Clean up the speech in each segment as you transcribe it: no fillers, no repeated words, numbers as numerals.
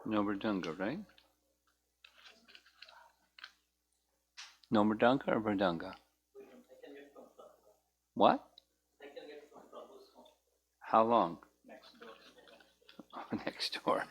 No Mridanga, right? No Mridanga or Mridanga? What? How long? Next door.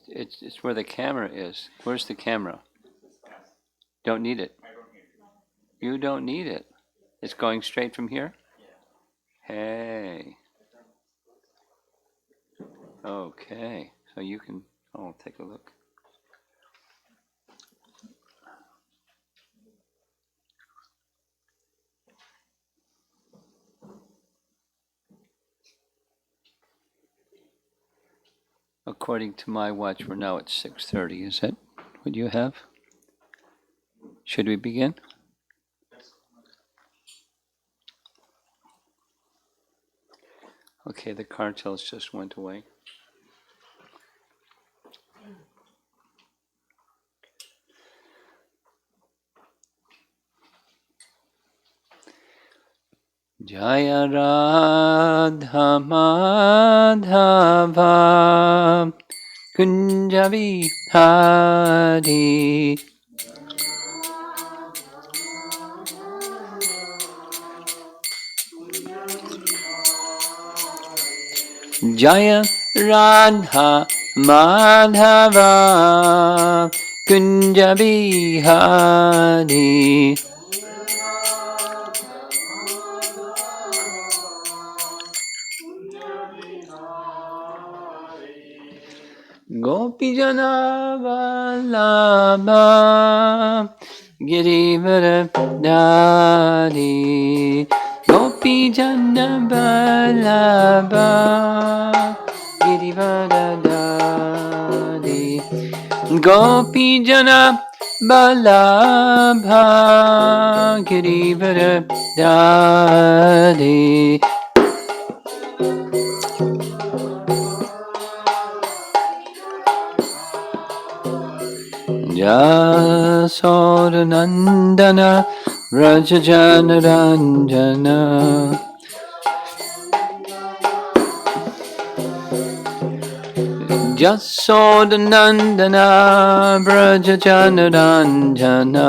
It's where the camera is. Where's the camera? Don't need it. You don't need it. It's going straight from here? Hey. Okay. So you can, oh, take a look. According to my watch, we're now at 6:30. Is that what you have? Should we begin? Okay, the cartels just went away. Jaya Radha Madhava Kunjabi Hari Jaya Radha Madhava Kunjabi Hari Gopijana Vallabha Girivardhari Gopijana Vallabha Girivardhari Gopijana Vallabha Girivardhari Jasodanandana Rajajanaranjana Jasodanandana Rajajanaranjana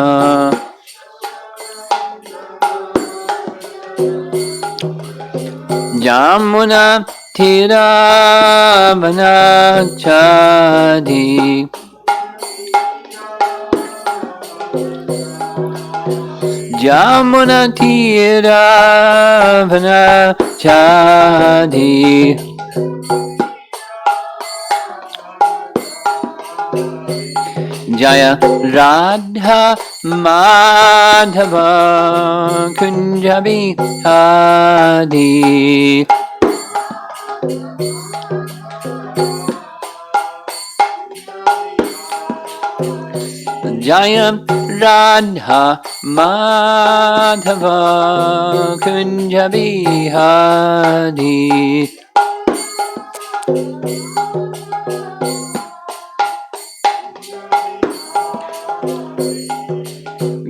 Jamuna Tiravanachadi Jamuna Tiravanachadi Jaya Radha Madhava Kunjabi Hadi Jaya Radha Madhava Kunjabi Hadi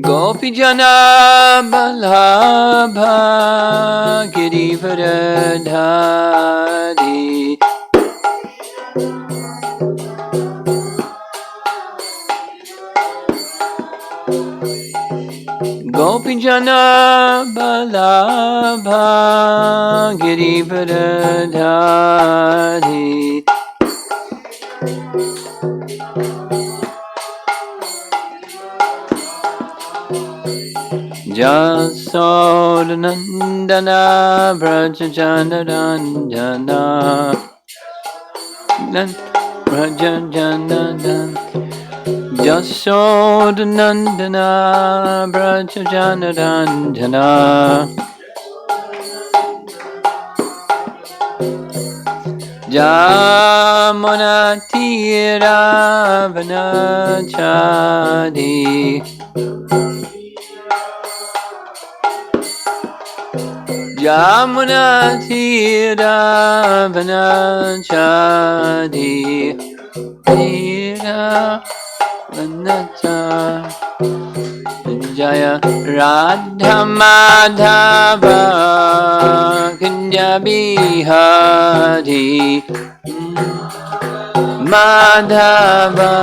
Gopijana Vallabha Girivardhari Gopijana Vallabha Girivardhari Jasodanandana Vrajajanaranjana Vrajajanaranjana Jasodanandana Vrajajanaranjana Jamuna Tiravanachadi Jamuna Tiravanachadi Tiravanachadi Jaya Radha Madhava Kunjabi Hari Madhava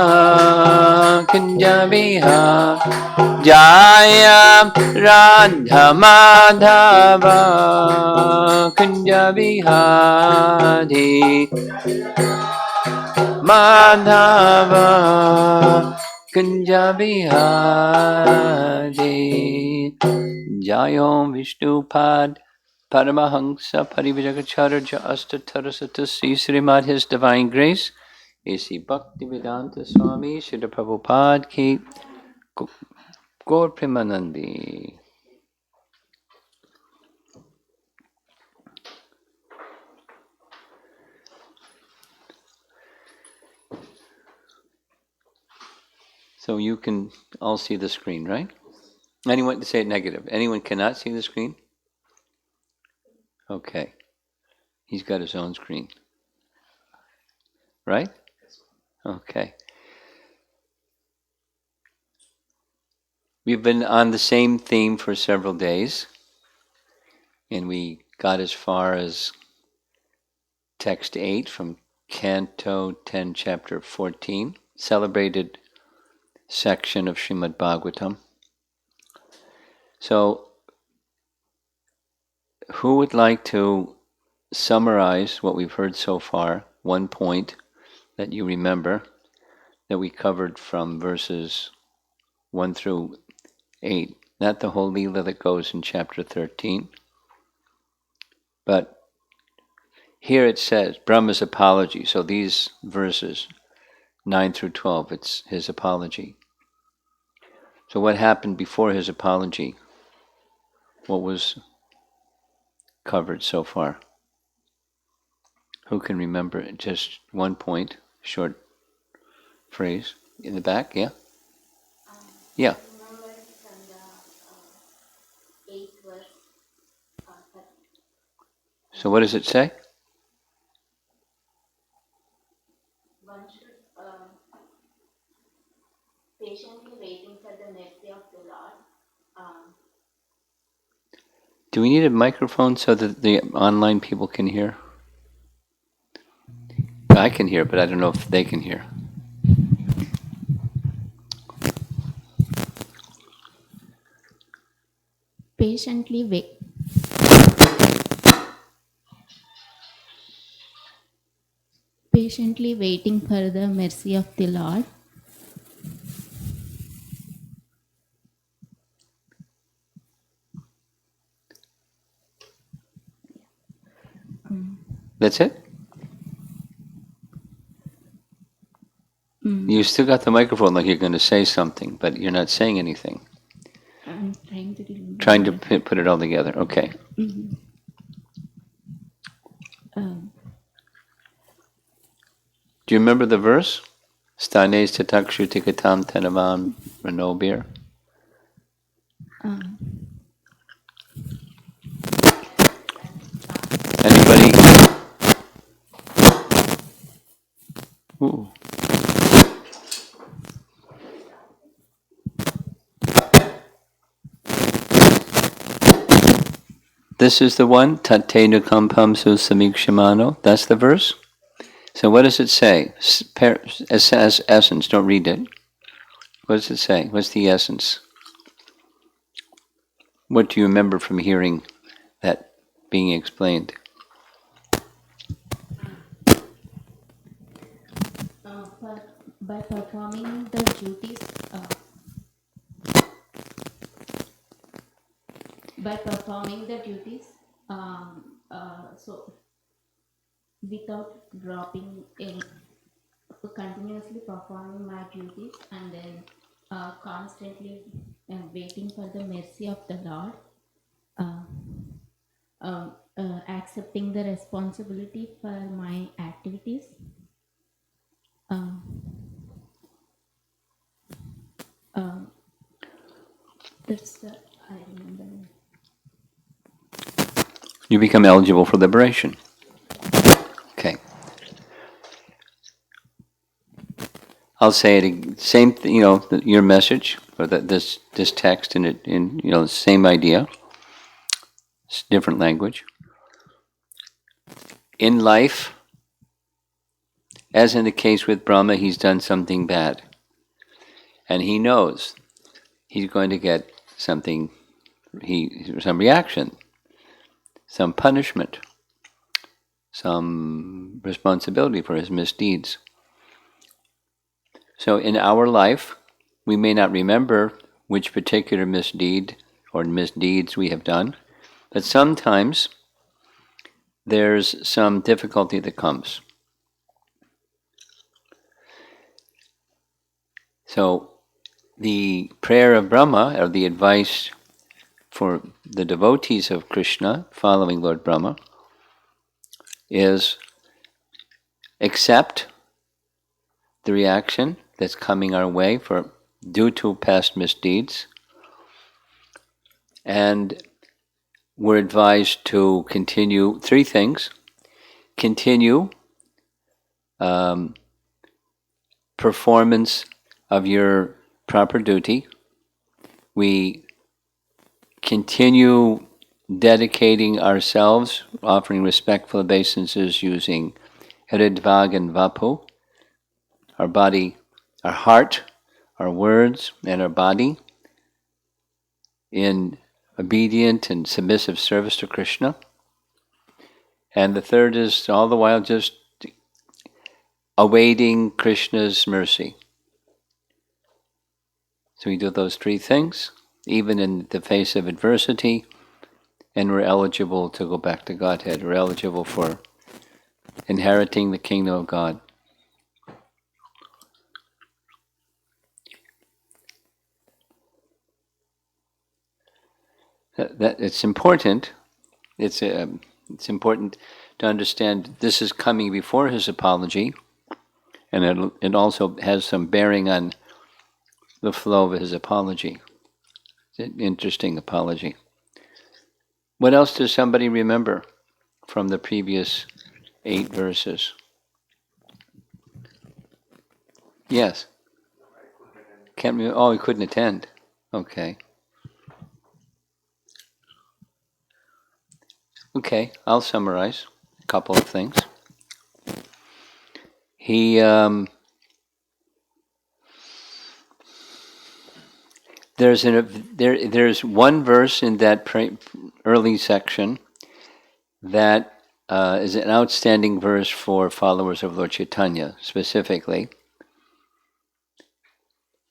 Kunjabi Hari Jaya Radha Madhava Kunjabi Hari Madhava Kunjabi Hari Jayom Vishnupad Paramahansa Parivajagacharya Astatarasata Srimad His Divine Grace A.C. Bhaktivedanta Swami Srila Prabhupada Ki Gaur Premanandi. So you can all see the screen, right? Anyone say it negative? Anyone cannot see the screen? Okay. He's got his own screen. Right? Okay. We've been on the same theme for several days, and we got as far as text 8 from Canto 10, Chapter 14, celebrated section of Srimad Bhagavatam. So, who would like to summarize what we've heard so far? One point that you remember that we covered from verses 1 through 8. Not the whole Leela that goes in chapter 13, but here it says Brahma's apology. So these verses 9 through 12, it's his apology. So what happened before his apology? What was covered so far? Who can remember just one point, short phrase in the back? Yeah? Yeah. So what does it say? One should patiently waiting for the mercy of the Lord. Do we need a microphone so that the online people can hear? I can hear, but I don't know if they can hear. Patiently waiting for the mercy of the Lord. That's it? You still got the microphone like you're going to say something, but you're not saying anything. I'm trying to remember. Trying to put it all together. Okay. Mm-hmm. Do you remember the verse? Stanes tatakshutikatam tenavam ranobir. Anybody? Ooh. This is the one, Tatenu kampam su samikshamano. That's the verse. So what does it say? As essence, don't read it. What does it say? What's the essence? What do you remember from hearing that being explained? By performing the duties, so without dropping in, continuously performing my duties, and then constantly waiting for the mercy of the Lord, accepting the responsibility for my activities. That's the I remember. You become eligible for liberation. Okay. I'll say it same. Your message or this text in it in same idea. It's different language. In life, as in the case with Brahma, he's done something bad, and he knows he's going to get something. Some reaction, some punishment, some responsibility for his misdeeds. So in our life, we may not remember which particular misdeed or misdeeds we have done, but sometimes there's some difficulty that comes. So the prayer of Brahma, or the advice for the devotees of Krishna following Lord Brahma, is accept the reaction that's coming our way for due to past misdeeds, and we're advised to continue three things. Continue performance of your proper duty. We continue dedicating ourselves, offering respectful obeisances using Hridvag and Vapu, our body, our heart, our words, and our body, in obedient and submissive service to Krishna. And the third is all the while just awaiting Krishna's mercy. So we do those three things, even in the face of adversity, and we're eligible to go back to Godhead. We're eligible for inheriting the kingdom of God. That it's important. It's important to understand this is coming before his apology, and it also has some bearing on the flow of his apology. It's an interesting apology. What else does somebody remember from the previous 8 verses? Yes. Can't remember. Oh, he couldn't attend. Okay. Okay, I'll summarize a couple of things. There's one verse in that early section that is an outstanding verse for followers of Lord Chaitanya, specifically.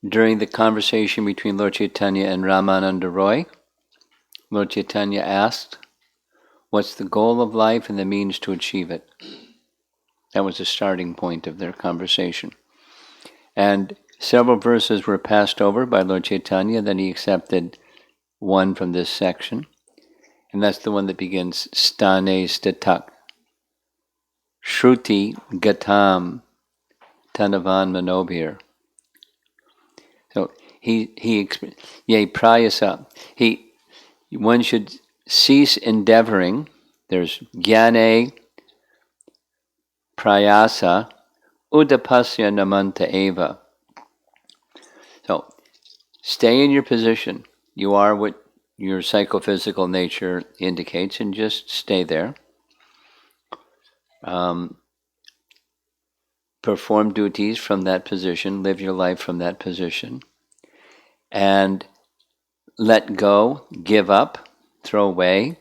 During the conversation between Lord Chaitanya and Ramananda Roy, Lord Chaitanya asked, "What's the goal of life and the means to achieve it?" That was the starting point of their conversation. And several verses were passed over by Lord Chaitanya, then he accepted one from this section. And that's the one that begins, Stane Statak, Shruti Gatam Tanavan Manobhir. So prayasa. One should cease endeavoring. There's Jnane Prayasa Udapasya Namanta Eva. So stay in your position. You are what your psychophysical nature indicates, and just stay there. Perform duties from that position, live your life from that position, and let go, give up, throw away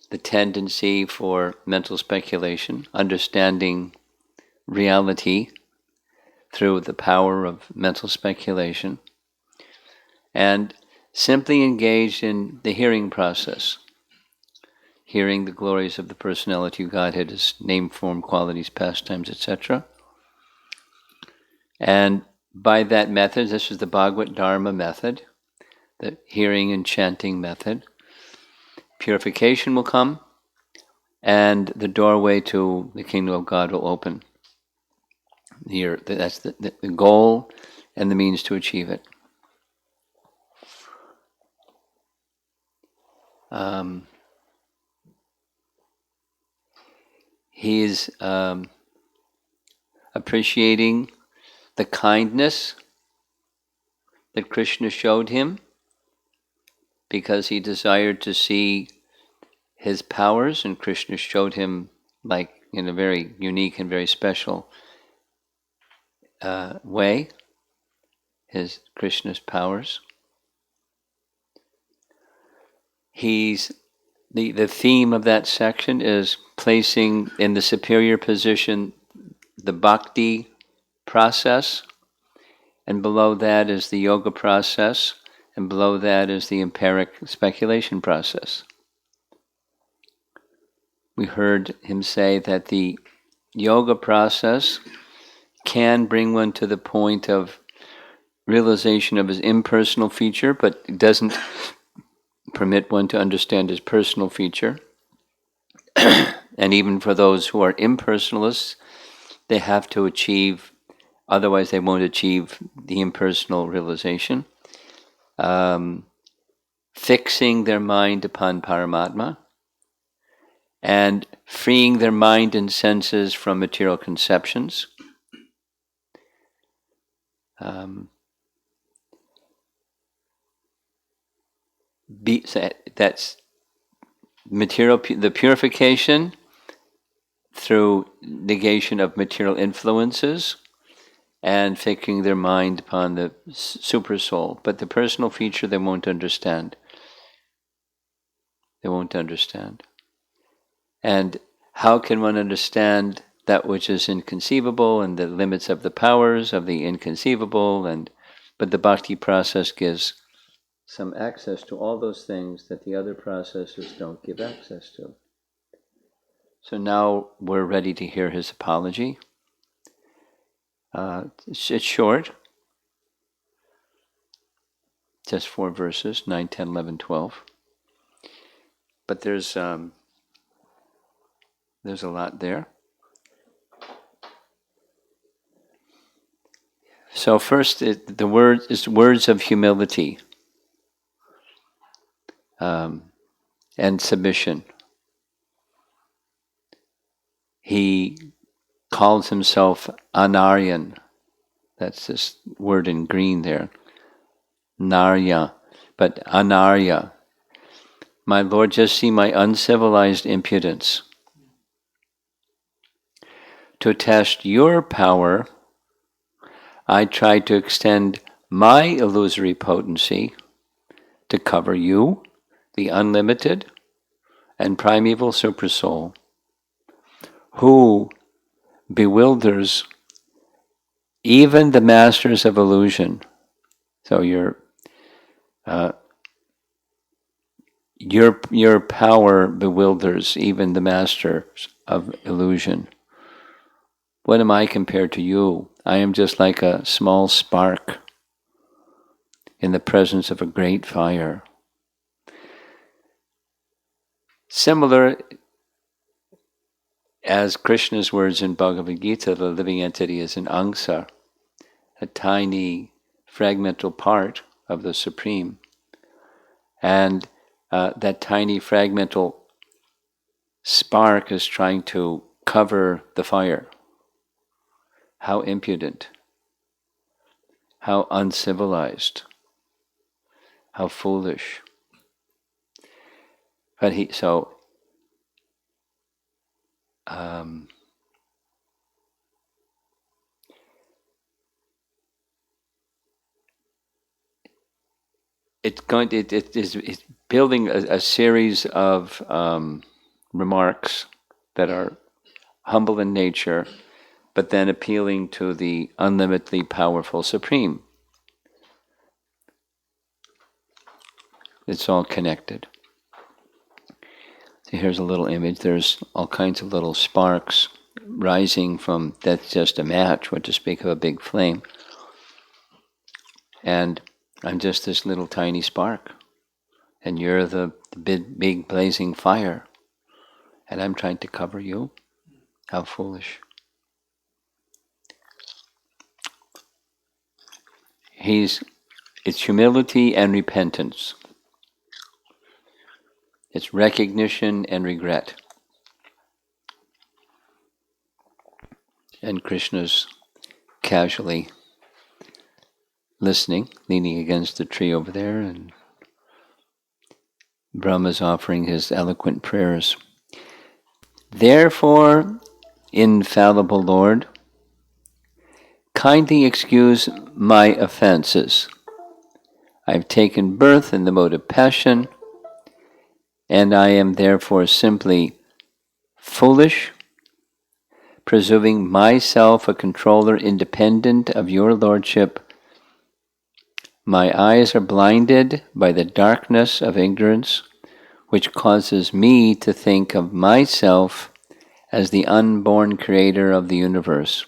the tendency for mental speculation, understanding reality through the power of mental speculation, and simply engage in the hearing process, hearing the glories of the personality of Godhead, His name, form, qualities, pastimes, etc. And by that method, this is the Bhagavad Dharma method, the hearing and chanting method, purification will come, and the doorway to the kingdom of God will open. Here, that's the goal and the means to achieve it. He's appreciating the kindness that Krishna showed him because he desired to see his powers, and Krishna showed him like in a very unique and very special way his Krishna's powers. He's the theme of that section is placing in the superior position the bhakti process, and below that is the yoga process, and below that is the empiric speculation process. We heard him say that the yoga process can bring one to the point of realization of his impersonal feature, but it doesn't permit one to understand his personal feature. And even for those who are impersonalists, they have to achieve Otherwise, they won't achieve the impersonal realization. Fixing their mind upon Paramatma and freeing their mind and senses from material conceptions. That's the purification through negation of material influences and fixing their mind upon the super soul. But the personal feature they won't understand. They won't understand. And how can one understand that which is inconceivable and the limits of the powers of the inconceivable? But the bhakti process gives some access to all those things that the other processes don't give access to. So now we're ready to hear his apology. It's short, just 4 verses, 9, 10, 11, 12. But there's a lot there. So first, the word is words of humility and submission. He calls himself Anaryan. That's this word in green there. Narya. But Anarya. My Lord, just see my uncivilized impudence. To test your power, I tried to extend my illusory potency to cover you, the unlimited and primeval supersoul, who bewilders even the masters of illusion. So your power bewilders even the masters of illusion. What am I compared to you? I am just like a small spark in the presence of a great fire. Similar as Krishna's words in Bhagavad Gita, the living entity is an angsa, a tiny fragmental part of the Supreme. And that tiny fragmental spark is trying to cover the fire. How impudent, how uncivilized, how foolish. But it's building a series of remarks that are humble in nature, but then appealing to the unlimitedly powerful Supreme. It's all connected. So here's a little image. There's all kinds of little sparks rising from, that's just a match, what to speak of a big flame. And I'm just this little tiny spark. And you're the big blazing fire. And I'm trying to cover you. How foolish. It's humility and repentance. It's recognition and regret. And Krishna's casually listening, leaning against the tree over there, and Brahma's offering his eloquent prayers. Therefore, infallible Lord, kindly excuse my offenses. I have taken birth in the mode of passion, and I am therefore simply foolish, presuming myself a controller independent of your lordship. My eyes are blinded by the darkness of ignorance, which causes me to think of myself as the unborn creator of the universe.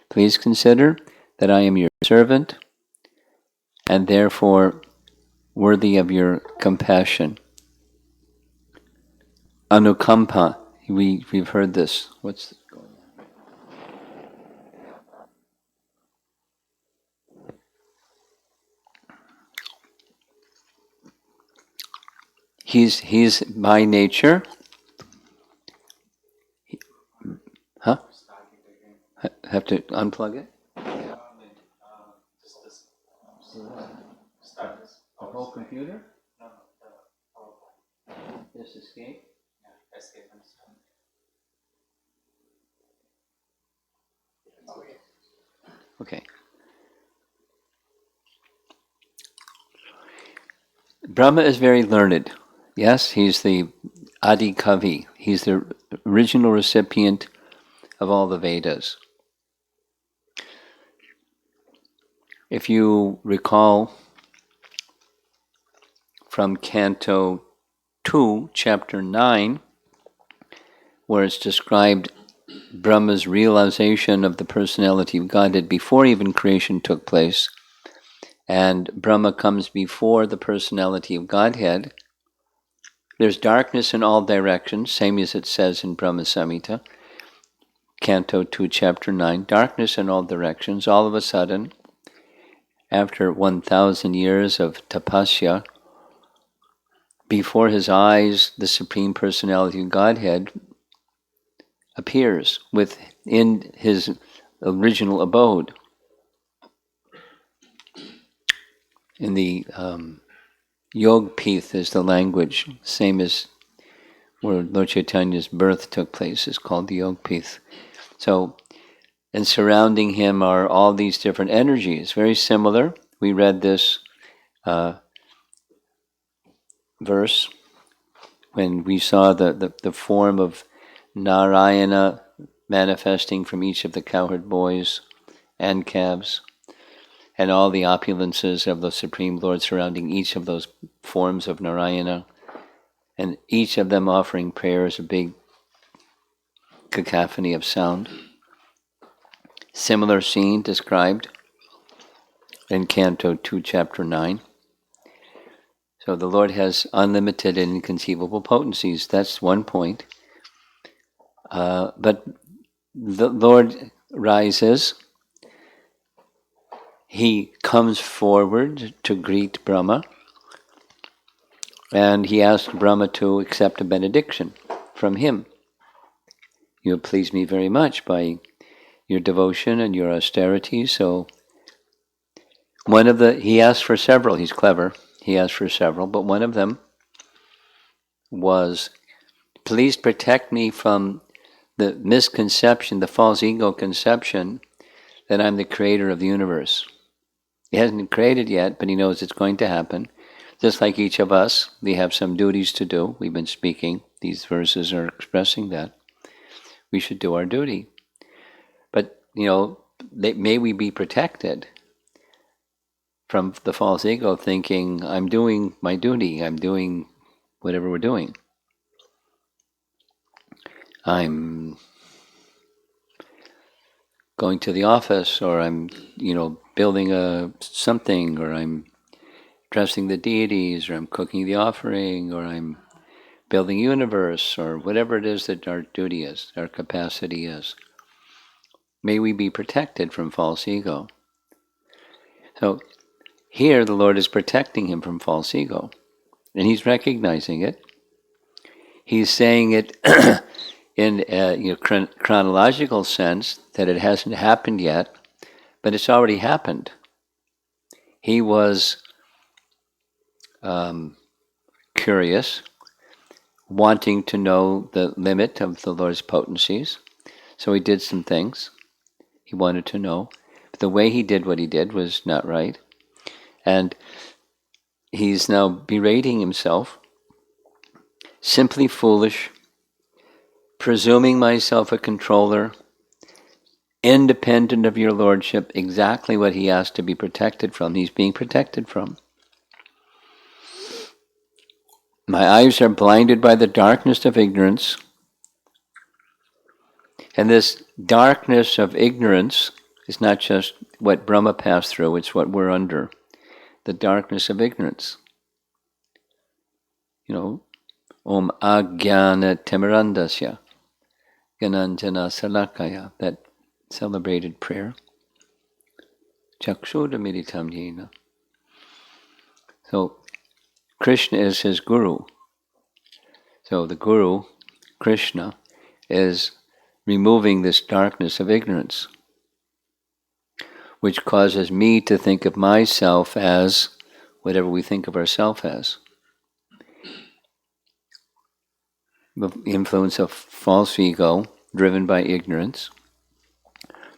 Please consider that I am your servant and therefore worthy of your compassion. Anukampa, we've heard this. What's going on? He's by nature. Huh? Have to unplug it? The whole computer? Just escape? Okay. Brahma is very learned. Yes, he's the Adi Kavi. He's the original recipient of all the Vedas. If you recall from Canto 2, Chapter 9, where it's described Brahma's realization of the personality of Godhead before even creation took place, and Brahma comes before the personality of Godhead. There's darkness in all directions, same as it says in Brahma Samhita, Canto 2, Chapter 9, darkness in all directions. All of a sudden, after 1,000 years of tapasya, before his eyes, the Supreme Personality of Godhead appears within his original abode. In the Yog Pith is the language, same as where Lord Chaitanya's birth took place, is called the Yog Pith. So, and surrounding him are all these different energies, very similar. We read this verse when we saw the form of Narayana manifesting from each of the cowherd boys and calves, and all the opulences of the Supreme Lord surrounding each of those forms of Narayana, and each of them offering prayers, a big cacophony of sound. Similar scene described in Canto 2, Chapter 9. So the Lord has unlimited and inconceivable potencies. That's one point. But the Lord rises. He comes forward to greet Brahma, and he asks Brahma to accept a benediction from him. You have pleased me very much by your devotion and your austerity. So he asked for several. He's clever. He asked for several, but one of them was, please protect me from the misconception, the false ego conception that I'm the creator of the universe. He hasn't created yet, but he knows it's going to happen. Just like each of us, we have some duties to do. We've been speaking. These verses are expressing that. We should do our duty. But, may we be protected from the false ego thinking, I'm doing my duty, I'm doing whatever we're doing. I'm going to the office, or I'm, building something, or I'm dressing the deities, or I'm cooking the offering, or I'm building universe, or whatever it is that our duty is, our capacity is. May we be protected from false ego. So here the Lord is protecting him from false ego, and he's recognizing it. He's saying it in a chronological sense that it hasn't happened yet, but it's already happened. He was curious, wanting to know the limit of the Lord's potencies, so he did some things. He wanted to know. But the way he did what he did was not right. And he's now berating himself, simply foolish, presuming myself a controller, independent of your lordship, exactly what he asked to be protected from, he's being protected from. My eyes are blinded by the darkness of ignorance. And this darkness of ignorance is not just what Brahma passed through, it's what we're under. The darkness of ignorance. Om Ajnana Timirandasya Gananjana Salakaya, that celebrated prayer. Chakshuda Meditam Yena. So Krishna is his guru. So the Guru, Krishna, is removing this darkness of ignorance, which causes me to think of myself as whatever we think of ourselves as. The influence of false ego driven by ignorance,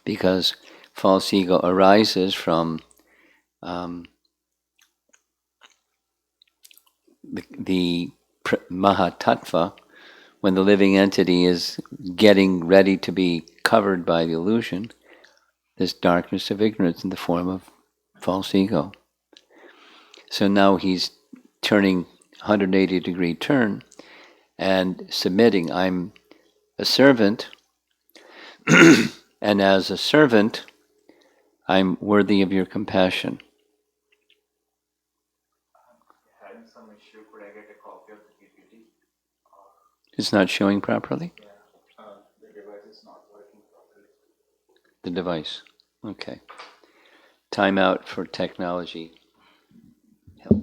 because false ego arises from the Mahatattva, when the living entity is getting ready to be covered by the illusion, this darkness of ignorance in the form of false ego. So now he's turning 180-degree turn and submitting. I'm a servant, and as a servant, I'm worthy of your compassion. Having some issue, could I get a copy of the PPT? It's not showing properly? Yeah, the device is not working properly. The device. Okay. Time out for technology help.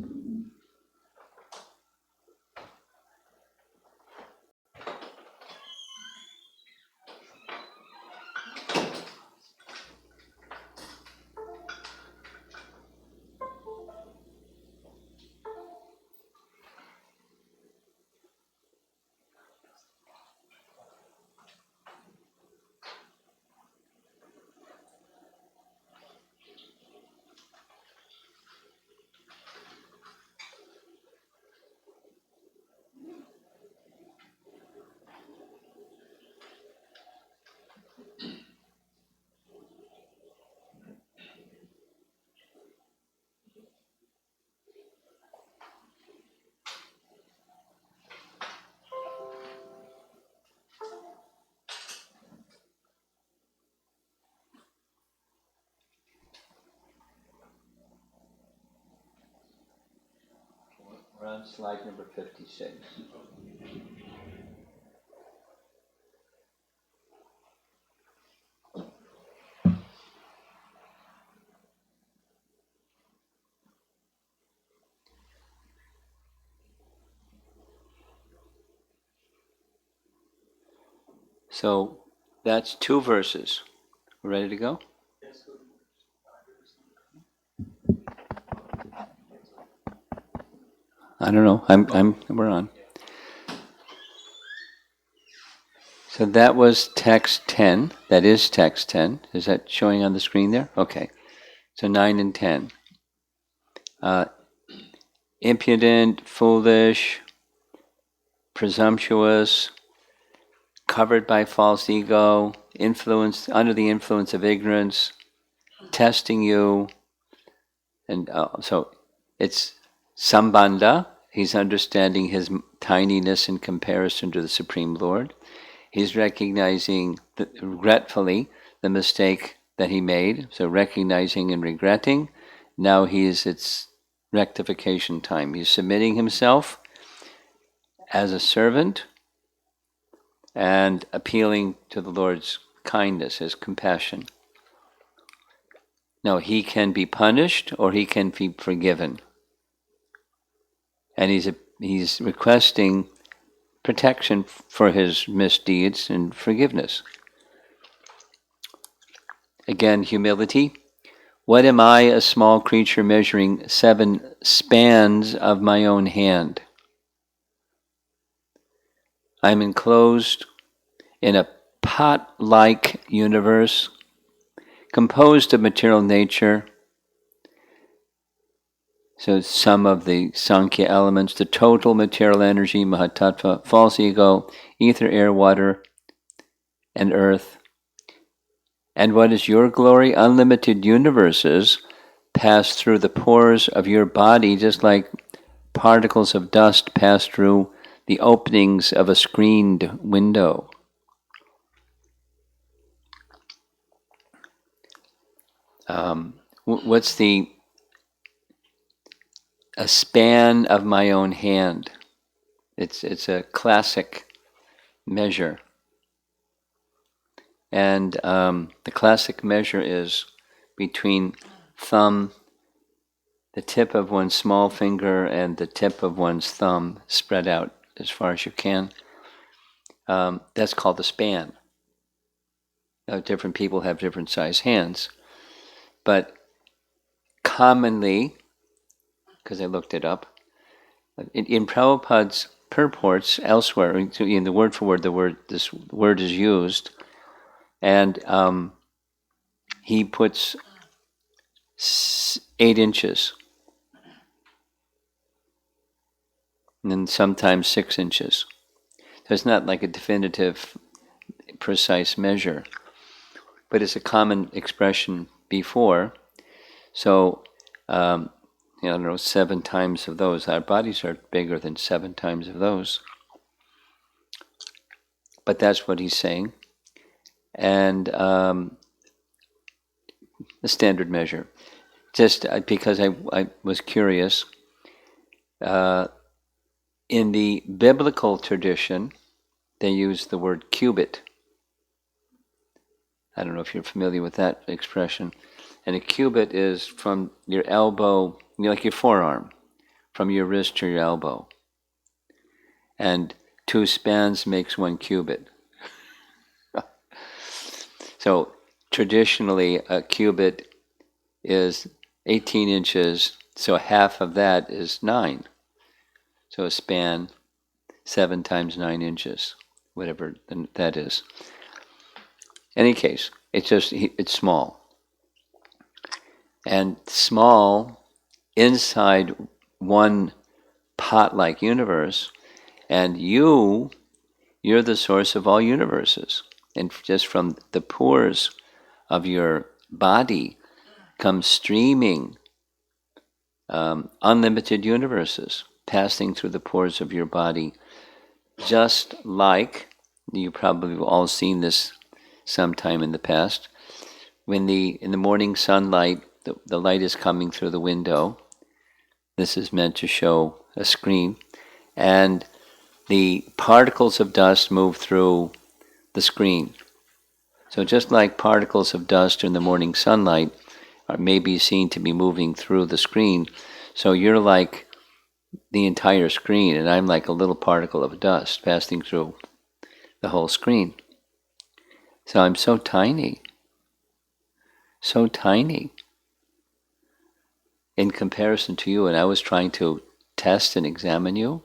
We're on slide number 56. So that's 2 verses. Ready to go? Yes, sir. I don't know. We're on. So that was text 10. That is text 10. Is that showing on the screen there? Okay. So 9 and 10. Impudent, foolish, presumptuous, covered by false ego, influenced under the influence of ignorance, testing you, and so it's sambandha. He's understanding his tininess in comparison to the Supreme Lord. He's recognizing, regretfully, the mistake that he made. So recognizing and regretting. Now it's rectification time. He's submitting himself as a servant and appealing to the Lord's kindness, his compassion. Now, he can be punished or he can be forgiven. And he's requesting protection for his misdeeds and forgiveness. Again, humility. What am I, a small creature measuring 7 spans of my own hand? I'm enclosed in a pot-like universe composed of material nature. So some of the Sankhya elements, the total material energy, Mahatattva, false ego, ether, air, water, and earth. And what is your glory? Unlimited universes pass through the pores of your body just like particles of dust pass through the openings of a screened window. What's a span of my own hand? It's a classic measure. And the classic measure is between thumb, the tip of one's small finger, and the tip of one's thumb spread out as far as you can. That's called the span. Different people have different size hands, but commonly, because I looked it up, in Prabhupada's purports elsewhere, in the word for word, this word is used, and he puts 8 inches, and then sometimes 6 inches. So it's not like a definitive, precise measure, but it's a common expression before. So, I don't know, 7 times of those. Our bodies are bigger than 7 times of those. But that's what he's saying. And the standard measure. Just because I was curious, in the biblical tradition, they use the word cubit. I don't know if you're familiar with that expression. And a cubit is from your elbow, like your forearm, from your wrist to your elbow. And 2 spans makes 1 cubit. So traditionally, a cubit is 18 inches, so half of that is 9. So a span, 7 times 9 inches, whatever that is. In any case, it's small. And small inside one pot-like universe, and you're the source of all universes. And just from the pores of your body come streaming unlimited universes passing through the pores of your body, just like you probably have all seen this sometime in the past. When in the morning sunlight, the light is coming through the window. This is meant to show a screen, and the particles of dust move through the screen. So just like particles of dust in the morning sunlight are maybe seen to be moving through the screen, so you're like the entire screen, and I'm like a little particle of dust passing through the whole screen. So I'm so tiny in comparison to you, and I was trying to test and examine you.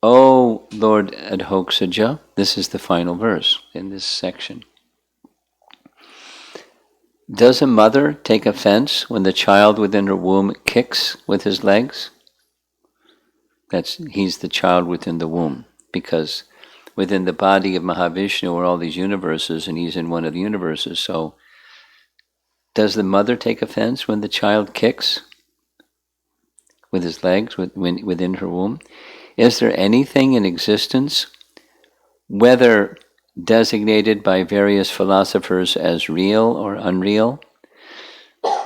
Oh, Lord Adhoksaja, this is the final verse in this section. Does a mother take offense when the child within her womb kicks with his legs? He's the child within the womb, because within the body of Mahavishnu are all these universes, and he's in one of the universes. So, does the mother take offense when the child kicks with his legs within her womb? Is there anything in existence, whether designated by various philosophers as real or unreal,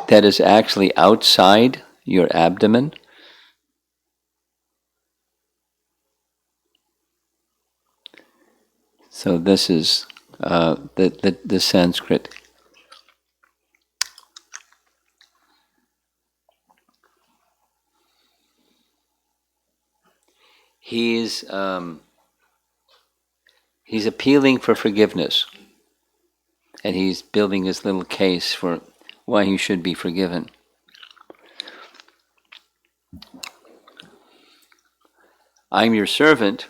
that is actually outside your abdomen? So this is the Sanskrit. He's appealing for forgiveness, and he's building his little case for why he should be forgiven. I'm your servant.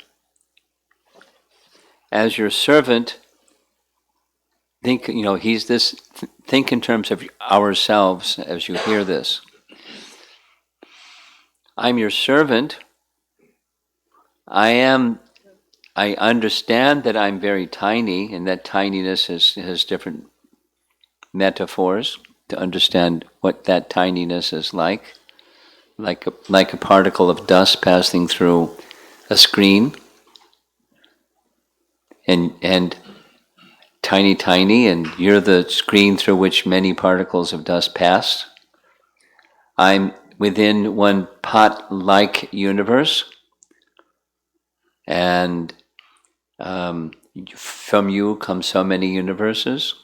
As your servant, think think in terms of ourselves as you hear this. I'm your servant. I understand that I'm very tiny, and that tininess has different metaphors to understand what that tininess is like a particle of dust passing through a screen, and tiny, and you're the screen through which many particles of dust pass. I'm within one pot-like universe, and from you come so many universes.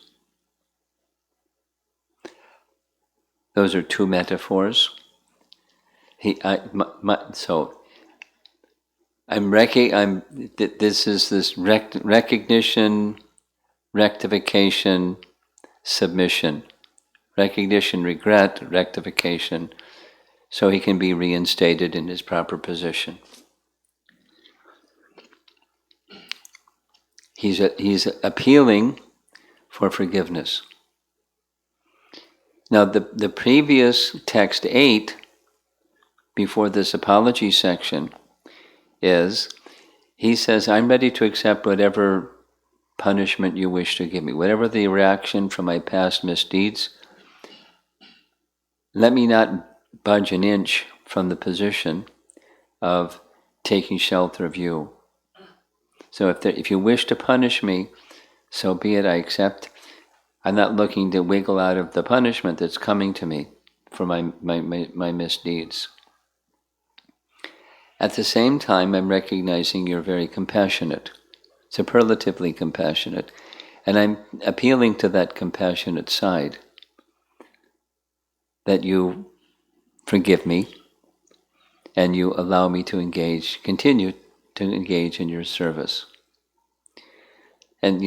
Those are 2 metaphors. So this is this recognition, rectification, submission, recognition, regret, rectification, so he can be reinstated in his proper position. He's appealing for forgiveness. Now the previous text 8, before this apology section, is he says, I'm ready to accept whatever punishment you wish to give me, whatever the reaction from my past misdeeds. Let me not budge an inch from the position of taking shelter of you. So if you wish to punish me, so be it, I accept. I'm not looking to wiggle out of the punishment that's coming to me for my misdeeds. At the same time, I'm recognizing you're very compassionate, superlatively compassionate, and I'm appealing to that compassionate side, that you forgive me and you allow me to continue to engage in your service. And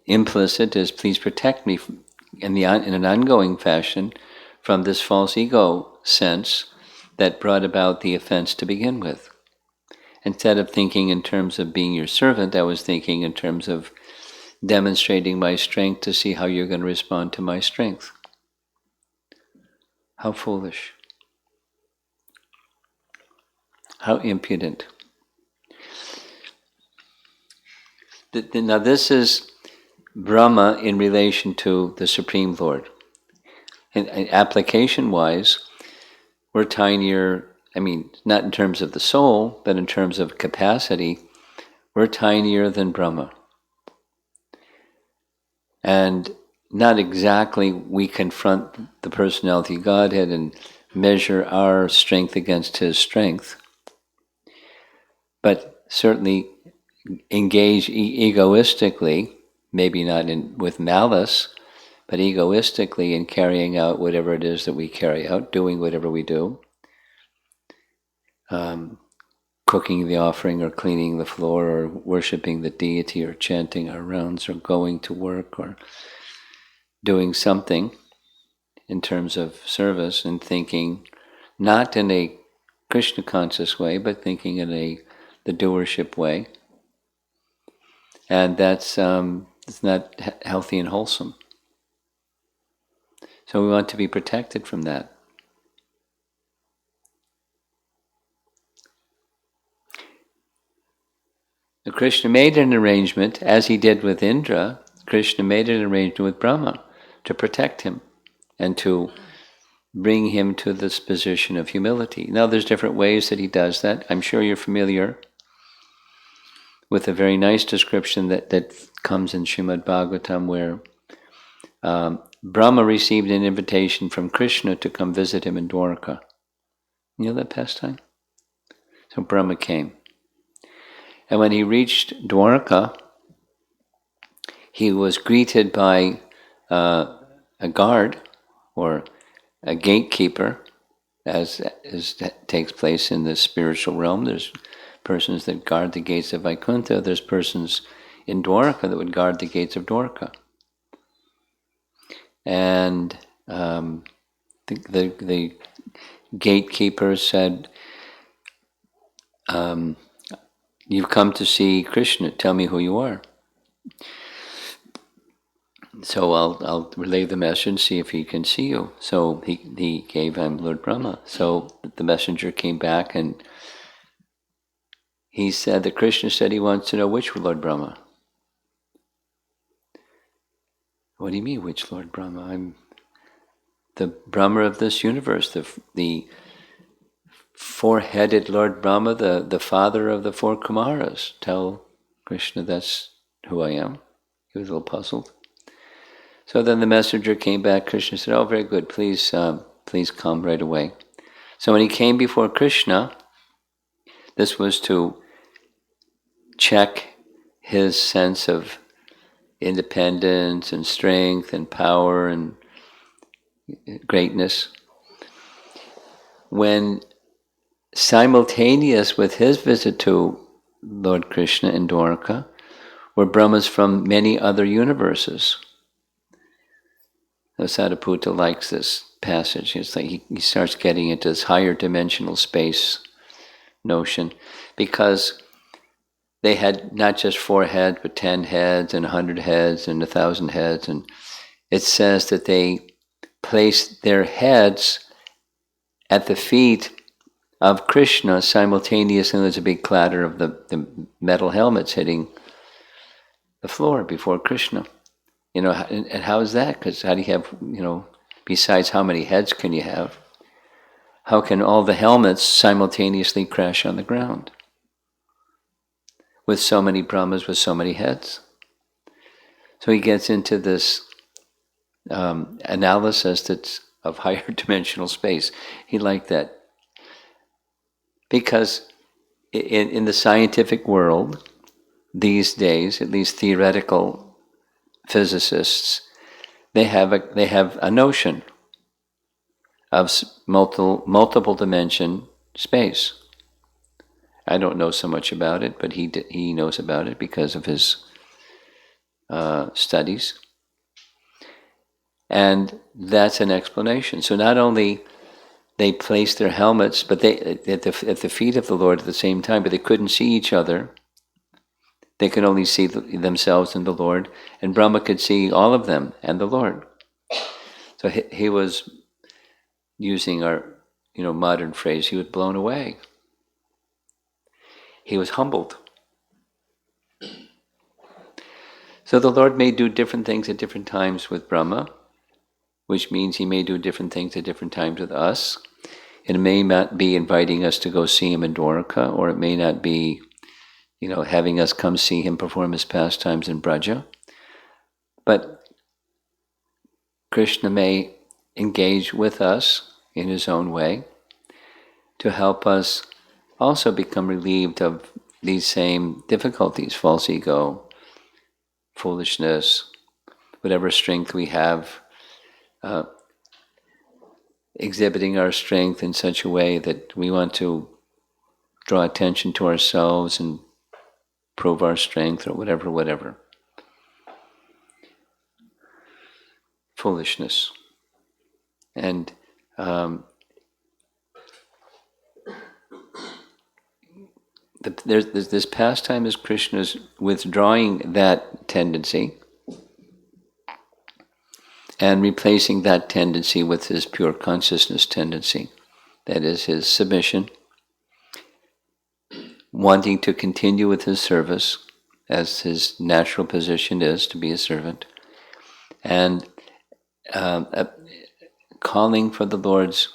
implicit is, please protect me in an ongoing fashion from this false ego sense that brought about the offense to begin with. Instead of thinking in terms of being your servant, I was thinking in terms of demonstrating my strength to see how you're going to respond to my strength. How foolish. How impudent. Now this is Brahma in relation to the Supreme Lord. And application-wise, we're tinier, not in terms of the soul, but in terms of capacity, we're tinier than Brahma. And not exactly we confront the personality Godhead and measure our strength against his strength, but certainly engage egoistically, maybe not with malice, but egoistically in carrying out whatever it is that we carry out, doing whatever we do, cooking the offering or cleaning the floor or worshipping the deity or chanting our rounds or going to work or doing something in terms of service, and thinking not in a Krishna conscious way, but thinking in the doership way. And that's it's not healthy and wholesome. So we want to be protected from that. Now, Krishna made an arrangement, as he did with Indra. Krishna made an arrangement with Brahma to protect him and to bring him to this position of humility. Now there's different ways that he does that. I'm sure you're familiar with a very nice description that comes in Srimad Bhagavatam, where Brahma received an invitation from Krishna to come visit him in Dwarka. You know that pastime? So Brahma came. And when he reached Dwarka, he was greeted by a guard or a gatekeeper, as takes place in the spiritual realm. There's persons that guard the gates of Vaikuntha. There's persons in Dwarka that would guard the gates of Dwarka. And the gatekeeper said, you've come to see Krishna, tell me who you are. So I'll relay the message and see if he can see you. So he gave him Lord Brahma. So the messenger came back and he said that Krishna said he wants to know which Lord Brahma. What do you mean, which Lord Brahma? I'm the Brahma of this universe, the four-headed Lord Brahma, the father of the four Kumaras. Tell Krishna that's who I am. He was a little puzzled. So then the messenger came back. Krishna said, oh, very good, please come right away. So when he came before Krishna, this was to check his sense of independence and strength and power and greatness. When simultaneous with his visit to Lord Krishna in Dwarka were Brahmas from many other universes. Sadhaputta likes this passage. It's like he starts getting into this higher dimensional space notion, because they had not just 4 heads, but 10 heads and 100 heads and 1,000 heads. And it says that they placed their heads at the feet of Krishna simultaneously. There's a big clatter of the metal helmets hitting the floor before Krishna. And how is that? Because how do you have, besides how many heads can you have, how can all the helmets simultaneously crash on the ground with so many Brahmas with so many heads? So he gets into this analysis that's of higher dimensional space. He liked that. Because in the scientific world, these days, at least theoretical physicists, they have a notion of multiple dimension space. I don't know so much about it, but he knows about it because of his studies. And that's an explanation. So not only they placed their helmets, but they at the feet of the Lord at the same time, but they couldn't see each other. They could only see themselves and the Lord, and Brahma could see all of them and the Lord. So he was, using our modern phrase, he was blown away. He was humbled. So the Lord may do different things at different times with Brahma, which means he may do different things at different times with us. It may not be inviting us to go see him in Dwarka, or it may not be, having us come see him perform his pastimes in Braja. But Krishna may engage with us in his own way to help us also become relieved of these same difficulties: false ego, foolishness, whatever strength we have, exhibiting our strength in such a way that we want to draw attention to ourselves and prove our strength, or whatever. Foolishness. And there's this pastime is Krishna's withdrawing that tendency and replacing that tendency with his pure consciousness tendency. That is his submission, wanting to continue with his service, as his natural position is to be a servant, and calling for the Lord's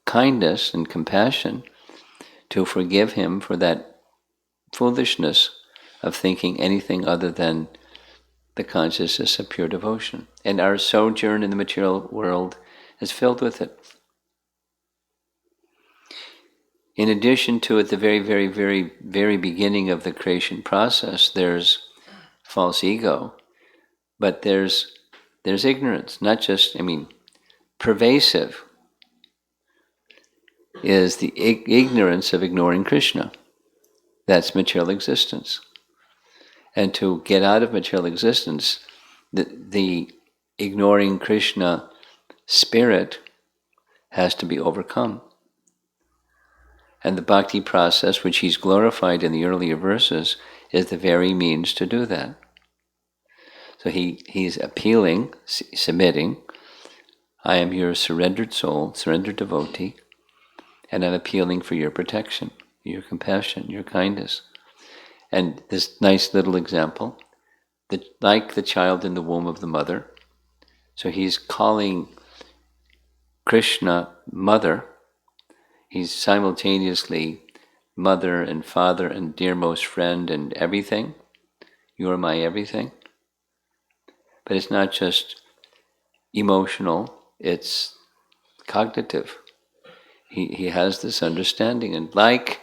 kindness and compassion to forgive him for that foolishness of thinking anything other than the consciousness of pure devotion. And our sojourn in the material world is filled with it. In addition to, at the very, very, very, very beginning of the creation process, there's false ego, but there's ignorance. Not just, pervasive is the ignorance of ignoring Krishna. That's material existence. And to get out of material existence, the ignoring Krishna spirit has to be overcome. And the bhakti process, which he's glorified in the earlier verses, is the very means to do that. So he's appealing, submitting, I am your surrendered soul, surrendered devotee, and I'm appealing for your protection, your compassion, your kindness. And this nice little example, like the child in the womb of the mother, so he's calling Krishna mother. He's simultaneously mother and father and dearmost friend and everything. You are my everything. But it's not just emotional, it's cognitive. He has this understanding, and like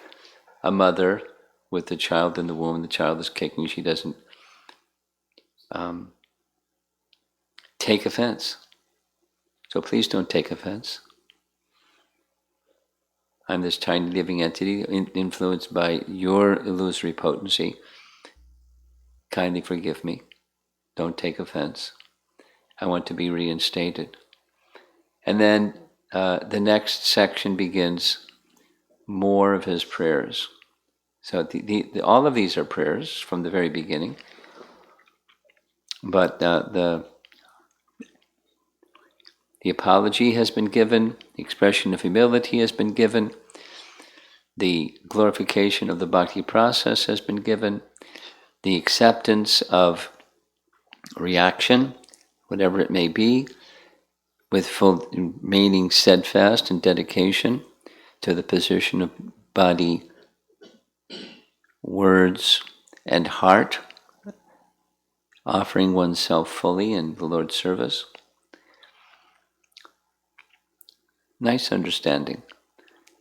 a mother with the child in the womb, the child is kicking, she doesn't take offense. So please don't take offense. I'm this tiny living entity influenced by your illusory potency. Kindly forgive me. Don't take offense. I want to be reinstated. And then the next section begins more of his prayers. So all of these are prayers from the very beginning. But the apology has been given, the expression of humility has been given, the glorification of the bhakti process has been given, the acceptance of reaction, whatever it may be, with full remaining steadfast and dedication to the position of body, words, and heart, offering oneself fully in the Lord's service. Nice understanding.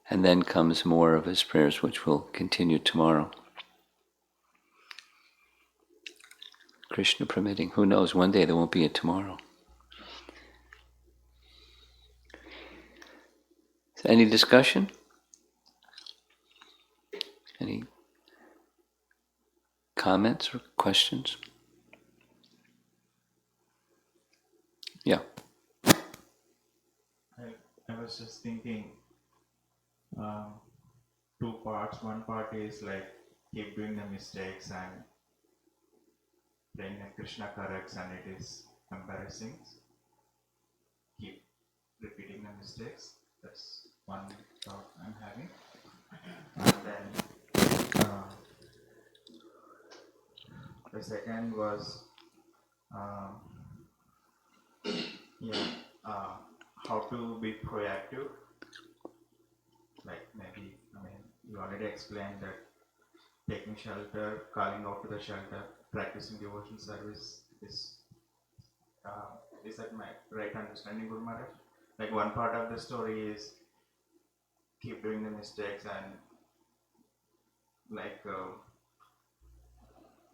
And then comes more of his prayers, which will continue tomorrow. Krishna permitting. Who knows, one day there won't be a tomorrow. So any discussion? Any comments or questions? Yeah. I was just thinking, two parts. One part is like keep doing the mistakes and playing the Krishna corrects, and it is embarrassing. Keep repeating the mistakes. That's one thought I'm having. And then the second was, how to be proactive. Like maybe, you already explained that taking shelter, calling out to the shelter, practicing devotion service is that my right understanding, Guru Maharaj? Like one part of the story is keep doing the mistakes and like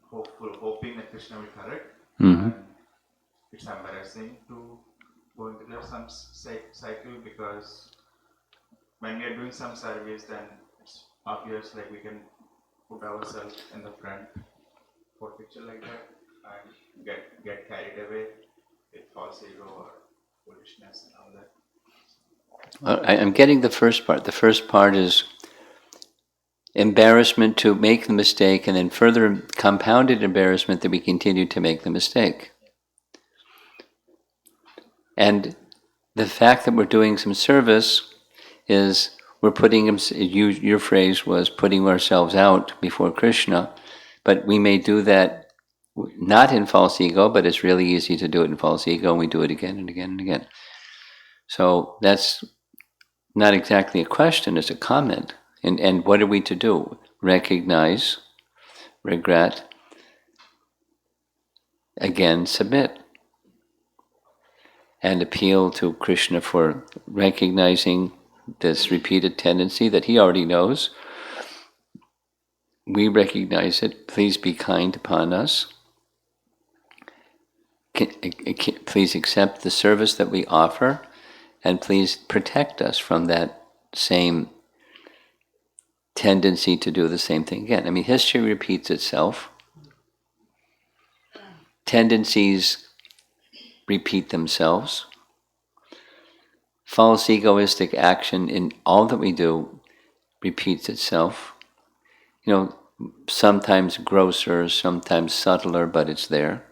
hoping that Krishna will correct. Mm-hmm. And it's embarrassing to go into some cycle, because when we are doing some service, then it's obvious like we can put ourselves in the front for picture like that and get carried away with false ego or foolishness and all that. Well, I'm getting the first part. The first part is embarrassment to make the mistake, and then further compounded embarrassment that we continue to make the mistake. And the fact that we're doing some service is we're putting, your phrase was putting ourselves out before Krishna, but we may do that not in false ego, but it's really easy to do it in false ego, and we do it again and again and again. So that's not exactly a question, it's a comment. And what are we to do? Recognize, regret, again submit, and appeal to Krishna for recognizing this repeated tendency that he already knows. We recognize it. Please be kind upon us. Please accept the service that we offer, and please protect us from that same tendency to do the same thing again. History repeats itself. Tendencies repeat themselves. False egoistic action in all that we do repeats itself. Sometimes grosser, sometimes subtler, but it's there.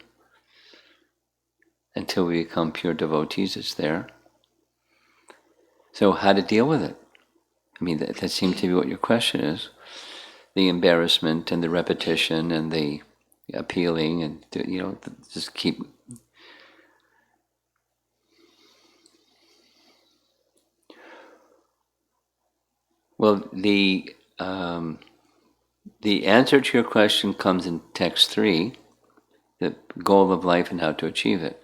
Until we become pure devotees, it's there. So how to deal with it? That seems to be what your question is. The embarrassment and the repetition and the appealing and, just keep... Well, the answer to your question comes in text 3, the goal of life and how to achieve it.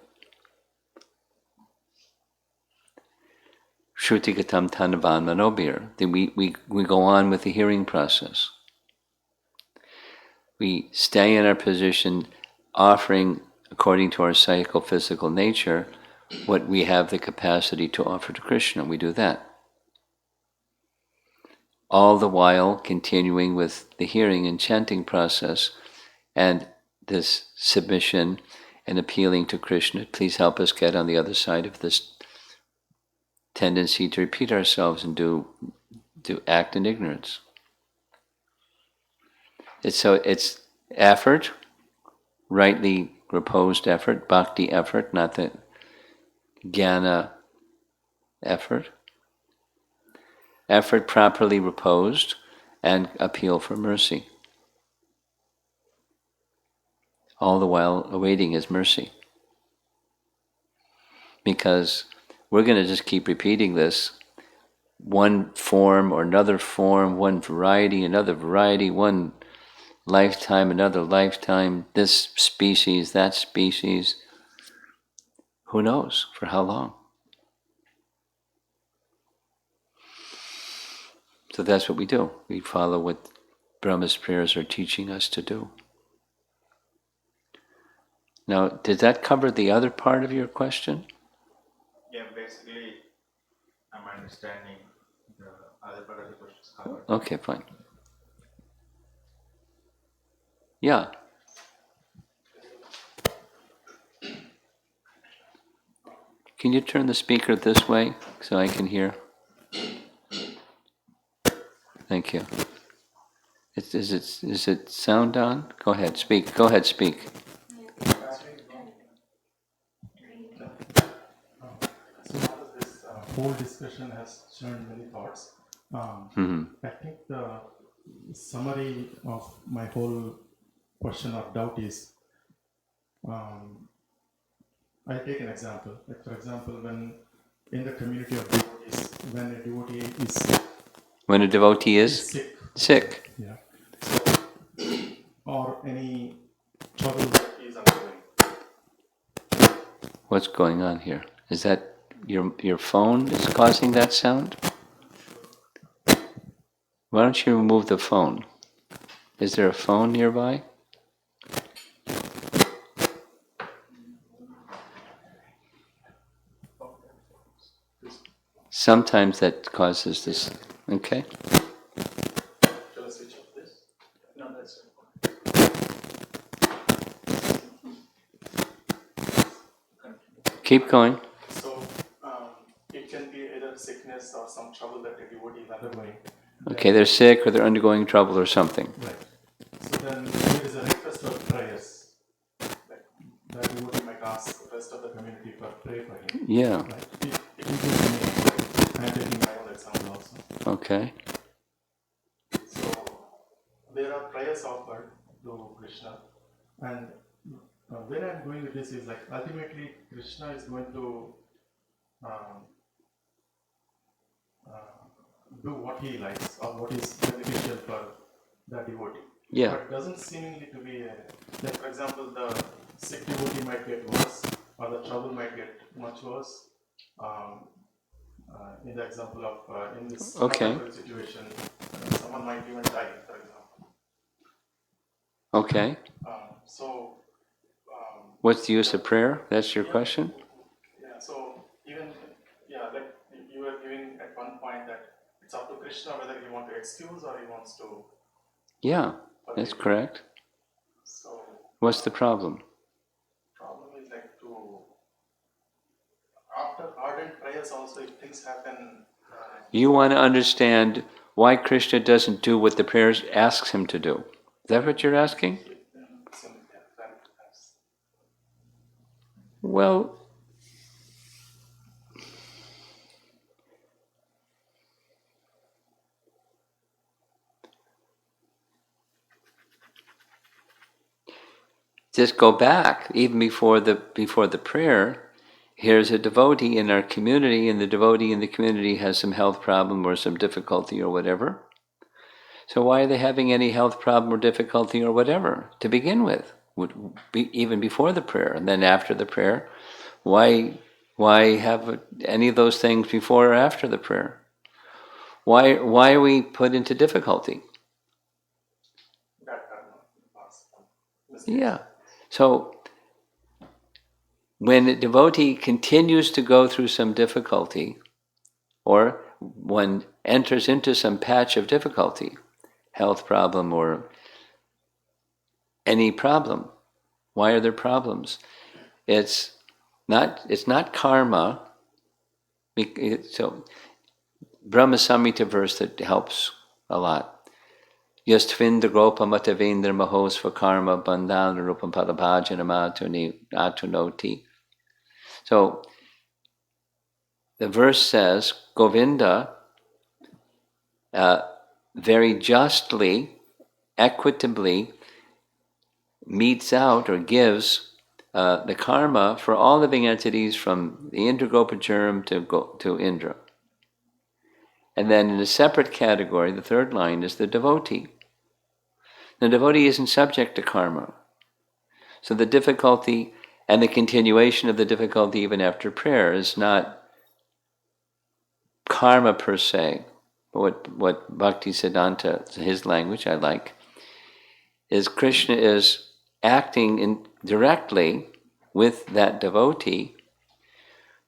Shrutigatam Tanavan Manobir. We go on with the hearing process. We stay in our position, offering, according to our psychophysical nature, what we have the capacity to offer to Krishna. We do that. all the while continuing with the hearing and chanting process and this submission and appealing to Krishna. Please help us get on the other side of this tendency to repeat ourselves and to act in ignorance. It's effort, rightly reposed effort, bhakti effort, not the jnana effort. Effort properly reposed and appeal for mercy. All the while awaiting His mercy. Because we're going to just keep repeating this, one form or another form, one variety, another variety, one lifetime, another lifetime, this species, that species. Who knows for how long? So that's what we do. We follow what Brahma's prayers are teaching us to do. Now, did that cover the other part of your question? Yeah, basically, I'm understanding the other part of the question is covered. Okay, fine. Yeah. Can you turn the speaker this way so I can hear? Thank you. Is it sound on? Go ahead, speak. Go ahead, speak. So now this whole discussion has shown many thoughts. I think the summary of my whole question or doubt is, I take an example. Like for example, when in the community of devotees, when a devotee is When a devotee is sick, sick. yeah, or any trouble that he is undergoing. What's going on here? Is that your phone is causing that sound? Why don't you remove the phone? Is there a phone nearby? Sometimes that causes this. Okay? Shall I switch off this? No, that's it. Keep going. So it can be either sickness or some trouble that a devotee is undergoing. Okay, they're sick or they're undergoing trouble or something. Right. So then there is a request of prayers. Like the devotee might ask the rest of the community for pray for him. Yeah. Right. It includes me. I am taking my own example also. Okay. So there are prayers offered to Krishna, and where I am going with this is like ultimately Krishna is going to do what he likes or what is beneficial for the devotee. Yeah. But it doesn't seemingly to be like for example the sick devotee might get worse or the trouble might get much worse. In the example of in this Okay. situation, someone might even die, for example. Okay. So What's the use of prayer? That's your question? yeah, so even like you were giving at one point that it's up to Krishna whether he wants to excuse or he wants to. Yeah, that's correct. So What's the problem? problem is like to after ardent prayers also if things happen. You want to understand why Krishna doesn't do what the prayer asks him to do. Is that what you're asking? Well, just go back even before the prayer. Here's a devotee in our community, and the devotee in the community has some health problem or some difficulty or whatever. So why are they having any health problem or difficulty or whatever to begin with? Would be even before the prayer, and then after the prayer, why have any of those things before or after the prayer? Why are we put into difficulty? Yeah. So when a devotee continues to go through some difficulty, or when enters into some patch of difficulty, health problem or any problem. Why are there problems? It's not karma. So Brahma Samhita verse that helps a lot. Yastvindra gopa matavendra mahosva karma bandhan rupam padabhajanam atunoti. So the verse says, Govinda very justly, equitably metes out or gives the karma for all living entities from the Indragopa germ to Indra. And then in a separate category, the third line is the devotee. The devotee isn't subject to karma. So the difficulty and the continuation of the difficulty even after prayer is not karma per se. What Bhakti Siddhanta, his language I like, is Krishna is acting directly with that devotee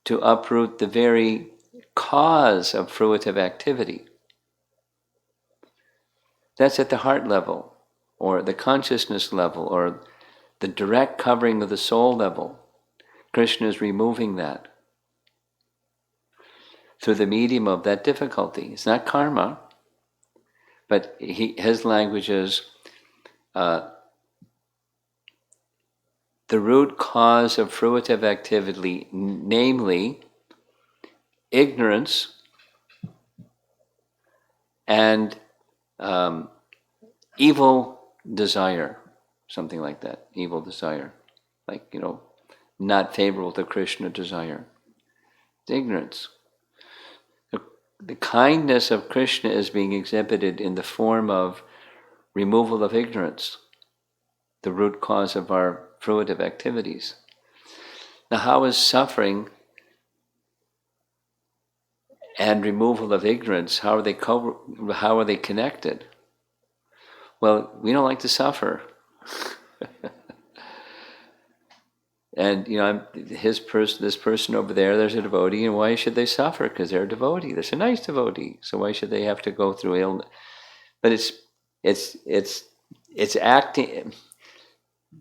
to uproot the very cause of fruitive activity. That's at the heart level, or the consciousness level, or the direct covering of the soul level. Krishna is removing that through the medium of that difficulty. It's not karma, but his language is the root cause of fruitive activity, namely ignorance and evil desire, something like that, evil desire, like, not favorable to Krishna desire. It's ignorance. The kindness of Krishna is being exhibited in the form of removal of ignorance, the root cause of our fruitive activities. Now, how is suffering and removal of ignorance, how are they connected? Well, we don't like to suffer. And this person over there's a devotee, and why should they suffer? Because they're a devotee. They're a nice devotee. So why should they have to go through illness? But it's acting.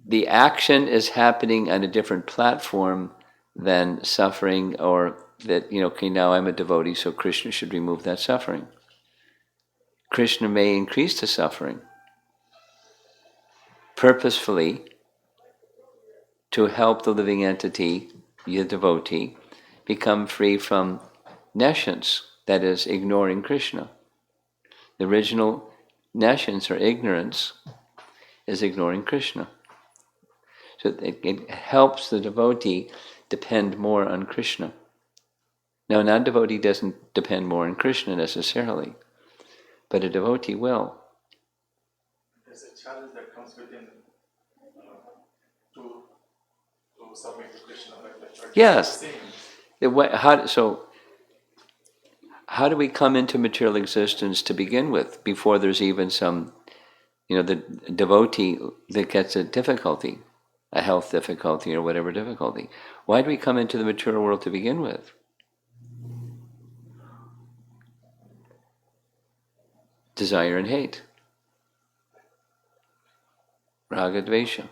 The action is happening on a different platform than suffering, or that okay, now I'm a devotee, so Krishna should remove that suffering. Krishna may increase the suffering purposefully to help the living entity, the devotee, become free from nescience, that is, ignoring Krishna. The original nescience or ignorance is ignoring Krishna. So it helps the devotee depend more on Krishna. Now, a non-devotee doesn't depend more on Krishna necessarily, but a devotee will. There's a challenge that comes within to submit to Krishna, like Yes. How do we come into material existence to begin with, before there's even some, the devotee that gets a difficulty, a health difficulty or whatever difficulty? Why do we come into the material world to begin with? Desire and hate. Raga, dvesha.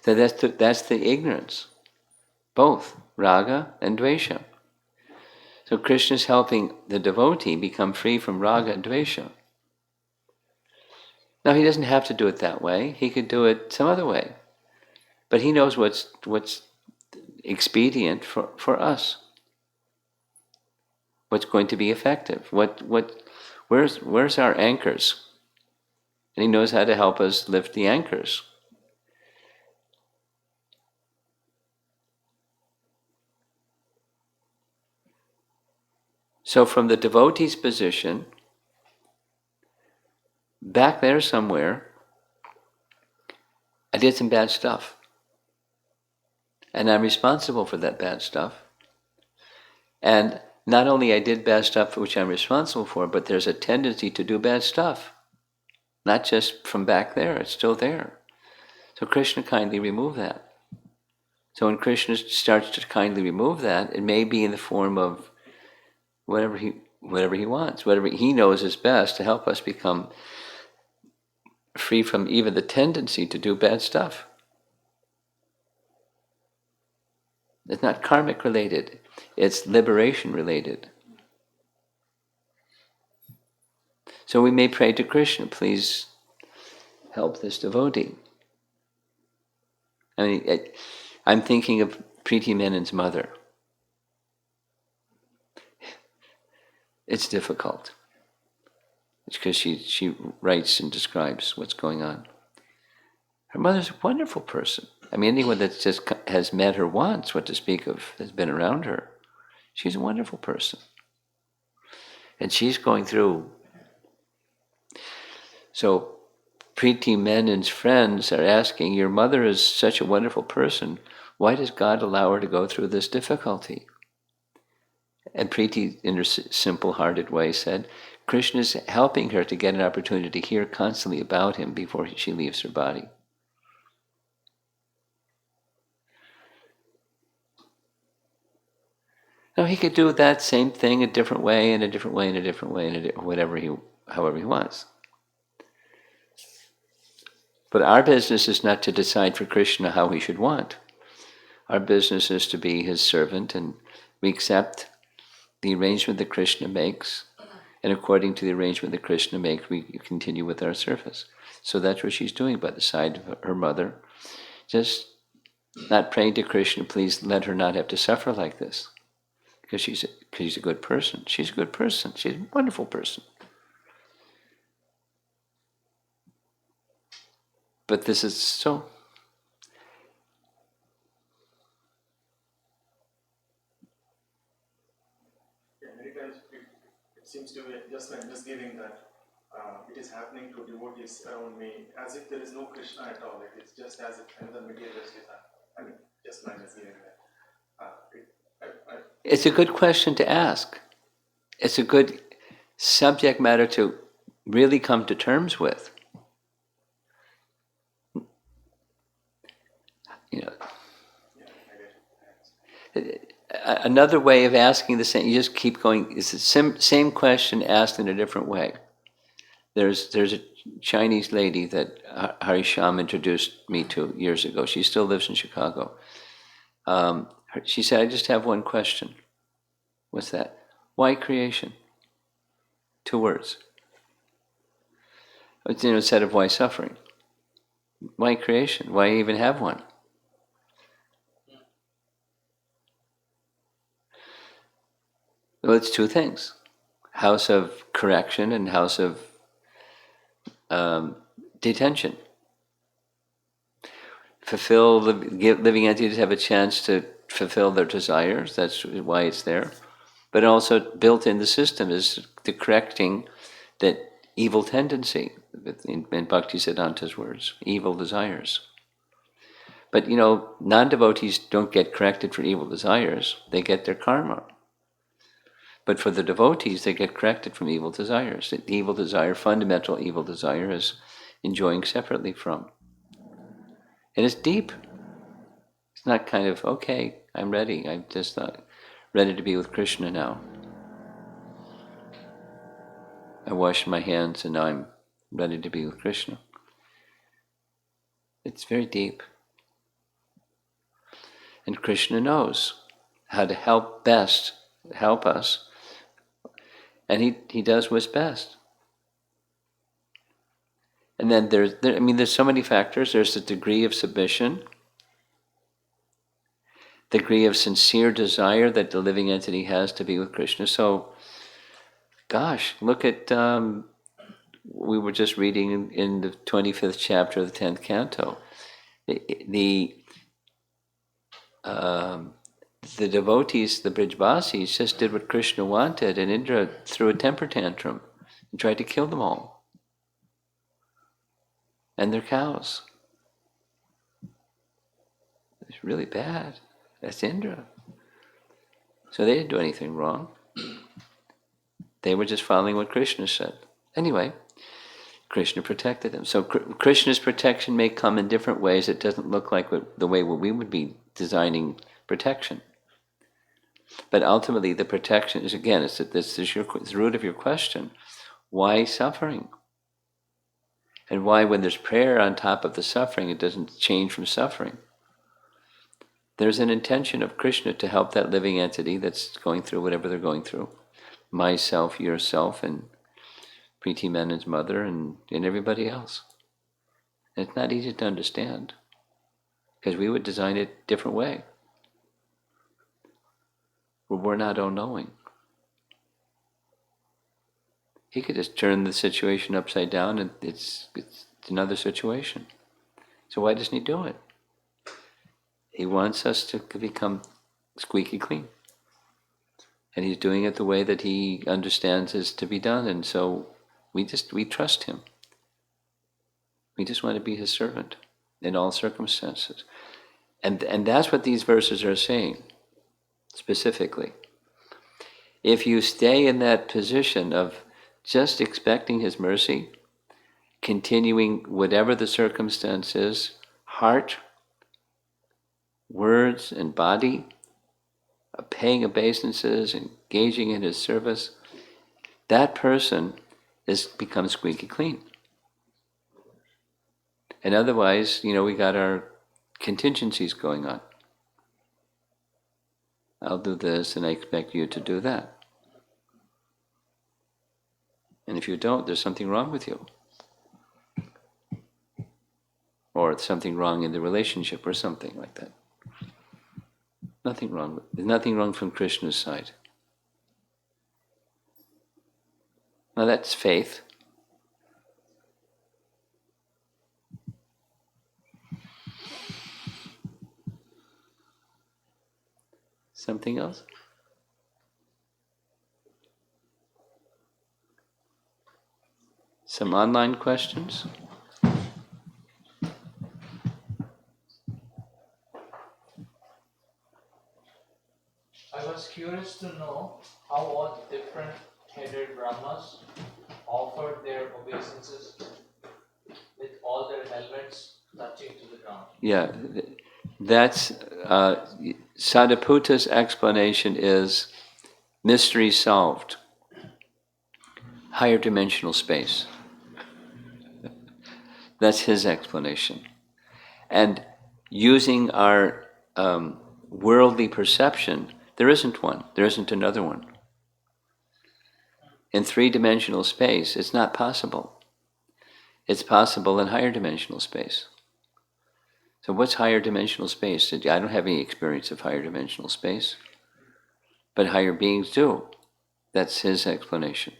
So that's the ignorance. Both raga and dvesha. So Krishna is helping the devotee become free from raga and dvesha. Now he doesn't have to do it that way. He could do it some other way. But he knows what's expedient for us. What's going to be effective. Where's our anchors? And he knows how to help us lift the anchors. So from the devotee's position, back there somewhere, I did some bad stuff. And I'm responsible for that bad stuff. And not only I did bad stuff which I'm responsible for, but there's a tendency to do bad stuff. Not just from back there, it's still there. So Krishna kindly remove that. So when Krishna starts to kindly remove that, it may be in the form of whatever whatever he wants, whatever he knows is best to help us become free from even the tendency to do bad stuff. It's not karmic related, it's liberation related. So we may pray to Krishna, please help this devotee. I mean, I'm thinking of Preeti Menon's mother. It's difficult. It's because she writes and describes what's going on. Her mother's a wonderful person. I mean, anyone that just has met her once, what to speak of, has been around her, she's a wonderful person. And she's going through. So Preeti Menon's friends are asking, your mother is such a wonderful person, why does God allow her to go through this difficulty? And Preeti, in her simple-hearted way, said, Krishna is helping her to get an opportunity to hear constantly about him before she leaves her body. Now he could do that same thing a different way, in a different way, in a different way, however he wants. But our business is not to decide for Krishna how he should want. Our business is to be his servant, and we accept the arrangement that Krishna makes, and according to the arrangement that Krishna makes, we continue with our service. So that's what she's doing by the side of her mother, just not praying to Krishna, please let her not have to suffer like this. Because she's a good person. She's a good person. She's a wonderful person. But this is so. Yeah, many times it seems to be just like misgiving that it is happening to devotees around me as if there is no Krishna at all. Like it's just as if another materialist is. I mean, just my misgiving that. It's a good question to ask. It's a good subject matter to really come to terms with. You know, another way of asking the same, you just keep going, it's the same question asked in a different way. There's a Chinese lady that Hari Sham introduced me to years ago. She still lives in Chicago. She said, I just have one question. What's that? Why creation? 2 words. Instead of why suffering. Why creation? Why even have one? Well, it's 2 things. House of correction and house of detention. Living entities have a chance to fulfill their desires. That's why it's there. But also built in the system is the correcting that evil tendency, in Bhaktisiddhanta's words, evil desires. But non-devotees don't get corrected for evil desires. They get their karma. But for the devotees, they get corrected from evil desires. The evil desire, fundamental evil desire, is enjoying separately from. And it's deep. It's not kind of, okay, I'm ready. I'm just not ready to be with Krishna now. I washed my hands and now I'm ready to be with Krishna. It's very deep. And Krishna knows how to help us. And he does what's best. And then there's so many factors. There's the degree of submission, the degree of sincere desire that the living entity has to be with Krishna. So, gosh, look at, we were just reading in the 25th chapter of the 10th canto. The devotees, the Brijvasis, just did what Krishna wanted, and Indra threw a temper tantrum and tried to kill them all. And their cows. It's really bad. That's Indra. So they didn't do anything wrong. They were just following what Krishna said. Anyway, Krishna protected them. So Krishna's protection may come in different ways. It doesn't look like the way we would be designing protection. But ultimately, the protection is, again, it's the root of your question. Why suffering? And why, when there's prayer on top of the suffering, it doesn't change from suffering? There's an intention of Krishna to help that living entity that's going through whatever they're going through. Myself, yourself, and Preeti Menon's mother, and everybody else. And it's not easy to understand, because we would design it a different way. But we're not all-knowing. He could just turn the situation upside down and it's another situation. So why doesn't he do it? He wants us to become squeaky clean. And he's doing it the way that he understands is to be done. And so we trust him. We just want to be his servant in all circumstances. And that's what these verses are saying, specifically. If you stay in that position of just expecting his mercy, continuing whatever the circumstance is, heart, words, and body, paying obeisances, engaging in his service, that person becomes squeaky clean. And otherwise, we got our contingencies going on. I'll do this and I expect you to do that. And if you don't, there's something wrong with you. Or something wrong in the relationship or something like that. Nothing wrong. There's nothing wrong from Krishna's side. Now that's faith. Something else? Some online questions? I was curious to know how all different headed Brahmas offered their obeisances with all their helmets touching to the ground. Yeah, that's Sadaputa's explanation is mystery solved. Higher dimensional space. That's his explanation. And using our worldly perception, there isn't one. There isn't another one. In three-dimensional space, it's not possible. It's possible in higher dimensional space. So what's higher dimensional space? I don't have any experience of higher dimensional space, but higher beings do. That's his explanation.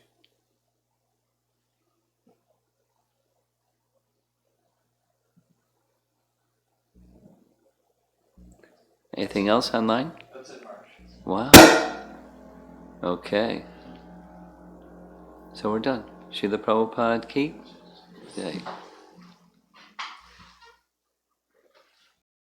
Anything else online? That's it, Marsh. Wow. Okay. So we're done. Srila Prabhupada ki? Jai.